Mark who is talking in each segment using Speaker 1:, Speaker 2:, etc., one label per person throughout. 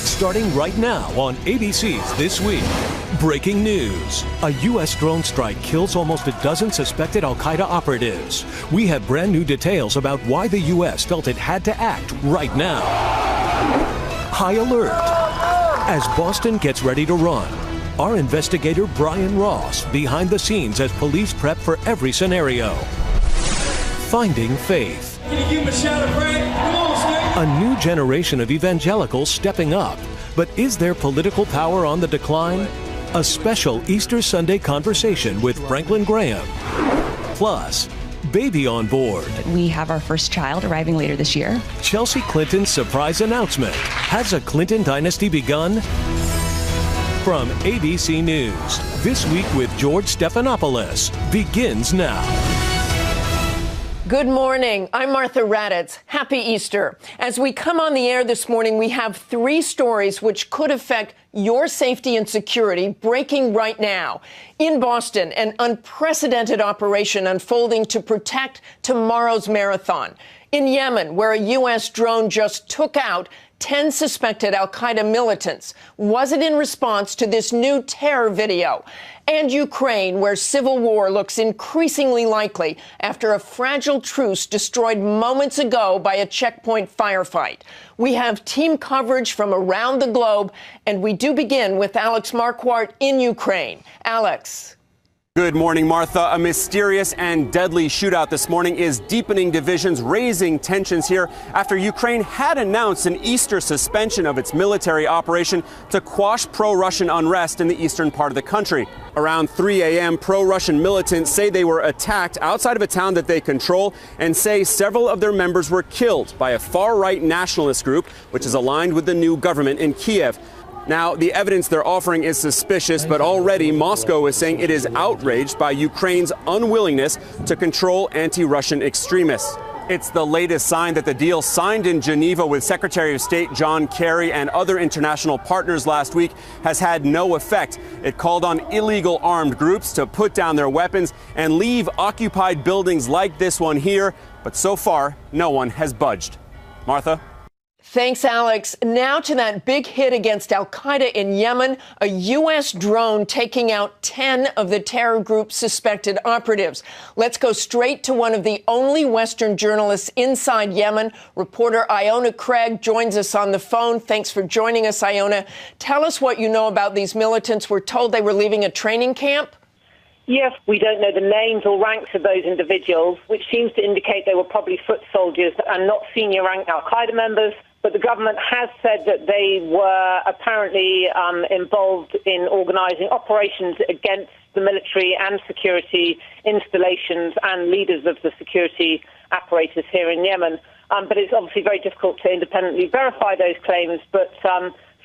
Speaker 1: Starting right now on ABC's This Week. Breaking news. A U.S. drone strike kills almost a dozen suspected al-Qaeda operatives. We have brand new details about why the U.S. felt it had to act right now. High alert. As Boston gets ready to run, our investigator Brian Ross behind the scenes as police prep for every scenario. Finding faith.
Speaker 2: Can you give him a shout of praise? Come on, Strik.
Speaker 1: A new generation of evangelicals stepping up. But is their political power on the decline? A special Easter Sunday conversation with Franklin Graham. Plus, baby on board.
Speaker 3: We have our first child arriving later this year.
Speaker 1: Chelsea Clinton's surprise announcement. Has a Clinton dynasty begun? From ABC News, This Week with George Stephanopoulos begins now.
Speaker 4: Good morning. I'm Martha Raddatz. Happy Easter. As we come on the air this morning, we have three stories which could affect your safety and security breaking right now. In Boston, an unprecedented operation unfolding to protect tomorrow's marathon. In Yemen, where a U.S. drone just took out 10 suspected al-Qaeda militants. Was it in response to this new terror video? And Ukraine, where civil war looks increasingly likely after a fragile truce destroyed moments ago by a checkpoint firefight. We have team coverage from around the globe, and we do begin with Alex Marquardt in Ukraine. Alex.
Speaker 5: Good morning, Martha. A mysterious and deadly shootout this morning is deepening divisions, raising tensions here after Ukraine had announced an Easter suspension of its military operation to quash pro-Russian unrest in the eastern part of the country. Around 3 a.m., pro-Russian militants say they were attacked outside of a town that they control and say several of their members were killed by a far-right nationalist group, which is aligned with the new government in Kiev. Now, the evidence they're offering is suspicious, but already Moscow is saying it is outraged by Ukraine's unwillingness to control anti-Russian extremists. It's the latest sign that the deal signed in Geneva with Secretary of State John Kerry and other international partners last week has had no effect. It called on illegal armed groups to put down their weapons and leave occupied buildings like this one here, but so far, no one has budged. Martha?
Speaker 4: Thanks, Alex. Now to that big hit against al-Qaeda in Yemen, a U.S. drone taking out 10 of the terror group's suspected operatives. Let's go straight to one of the only Western journalists inside Yemen. Reporter Iona Craig joins us on the phone. Thanks for joining us, Iona. Tell us what you know about these militants. We're told they were leaving a training camp.
Speaker 6: Yes, we don't know the names or ranks of those individuals, which seems to indicate they were probably foot soldiers and not senior rank al-Qaeda members. But the government has said that they were apparently involved in organising operations against the military and security installations and leaders of the security apparatus here in Yemen. But it's obviously very difficult to independently verify those claims. But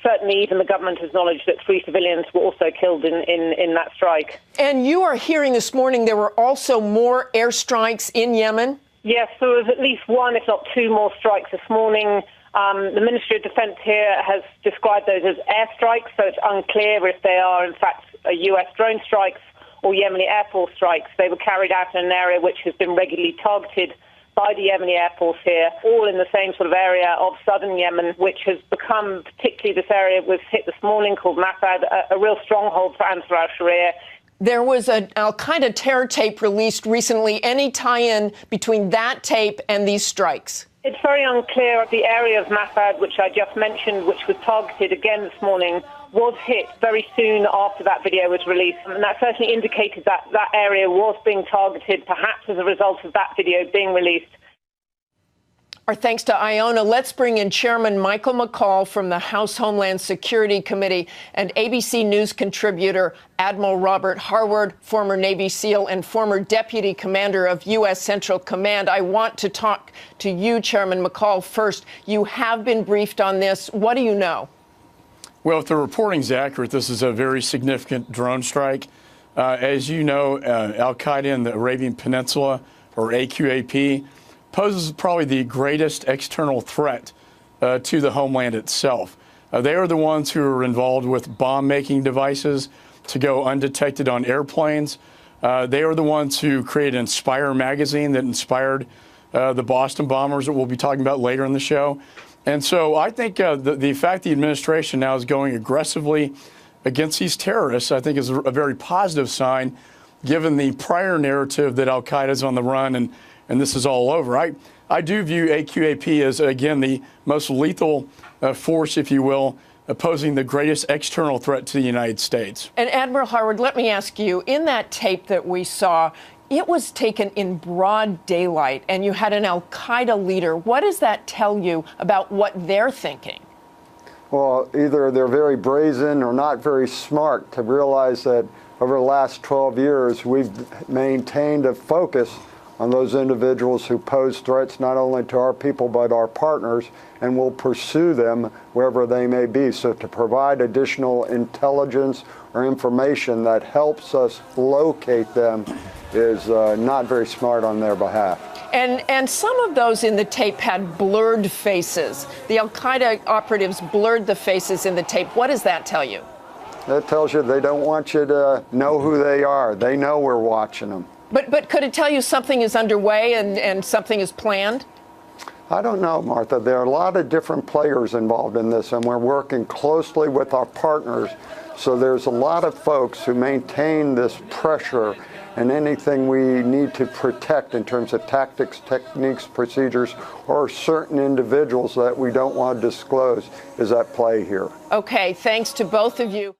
Speaker 6: certainly even the government has acknowledged that 3 civilians were also killed in that strike. And
Speaker 4: you are hearing this morning there were also more airstrikes in Yemen?
Speaker 6: Yes, there was at least one, if not two more strikes this morning. The Ministry of Defence here has described those as airstrikes, so it's unclear if they are, in fact, U.S. drone strikes or Yemeni Air Force strikes. They were carried out in an area which has been regularly targeted by the Yemeni Air Force here, all in the same sort of area of southern Yemen, which has become, particularly this area was hit this morning, called Mafad, a real stronghold for Ansar al-Sharia.
Speaker 4: There was an al-Qaeda terror tape released recently. Any tie-in between that tape and these strikes?
Speaker 6: It's very unclear. The area of Mafad, which I just mentioned, which was targeted again this morning, was hit very soon after that video was released. And that certainly indicated that that area was being targeted, perhaps as a result of that video being released.
Speaker 4: Our thanks to Iona. Let's bring in Chairman Michael McCaul from the House Homeland Security Committee and ABC News contributor Admiral Robert Harward, former Navy SEAL and former Deputy Commander of U.S. Central Command. I want to talk to you, Chairman McCaul, first. You have been briefed on this. What do you know?
Speaker 7: Well, if the reporting's accurate, this is a very significant drone strike. As you know, al-Qaeda in the Arabian Peninsula, or AQAP, poses probably the greatest external threat to the homeland itself. They are the ones who are involved with bomb-making devices to go undetected on airplanes. They are the ones who created Inspire magazine that inspired the Boston bombers that we'll be talking about later in the show. And so I think the fact the administration now is going aggressively against these terrorists, I think is a very positive sign, given the prior narrative that al-Qaeda is on the run and this is all over. I do view AQAP as, again, the most lethal force, if you will, posing the greatest external threat to the United States.
Speaker 4: And Admiral Harward, let me ask you, in that tape that we saw, it was taken in broad daylight, and you had an al-Qaeda leader. What does that tell you about what they're thinking?
Speaker 8: Well, either they're very brazen or not very smart to realize that over the last 12 years, we've maintained a focus on those individuals who pose threats not only to our people but our partners, and will pursue them wherever they may be. So to provide additional intelligence or information that helps us locate them is not very smart on their behalf.
Speaker 4: And some of those in the tape had blurred faces. The al-Qaeda operatives blurred the faces in the tape. What does that tell you?
Speaker 8: That tells you they don't want you to know who they are. They know we're watching them.
Speaker 4: But could it tell you something is underway and something is planned?
Speaker 8: I don't know, Martha. There are a lot of different players involved in this, and we're working closely with our partners. So there's a lot of folks who maintain this pressure, and anything we need to protect in terms of tactics, techniques, procedures, or certain individuals that we don't want to disclose is at play here.
Speaker 4: Okay, thanks to both of you.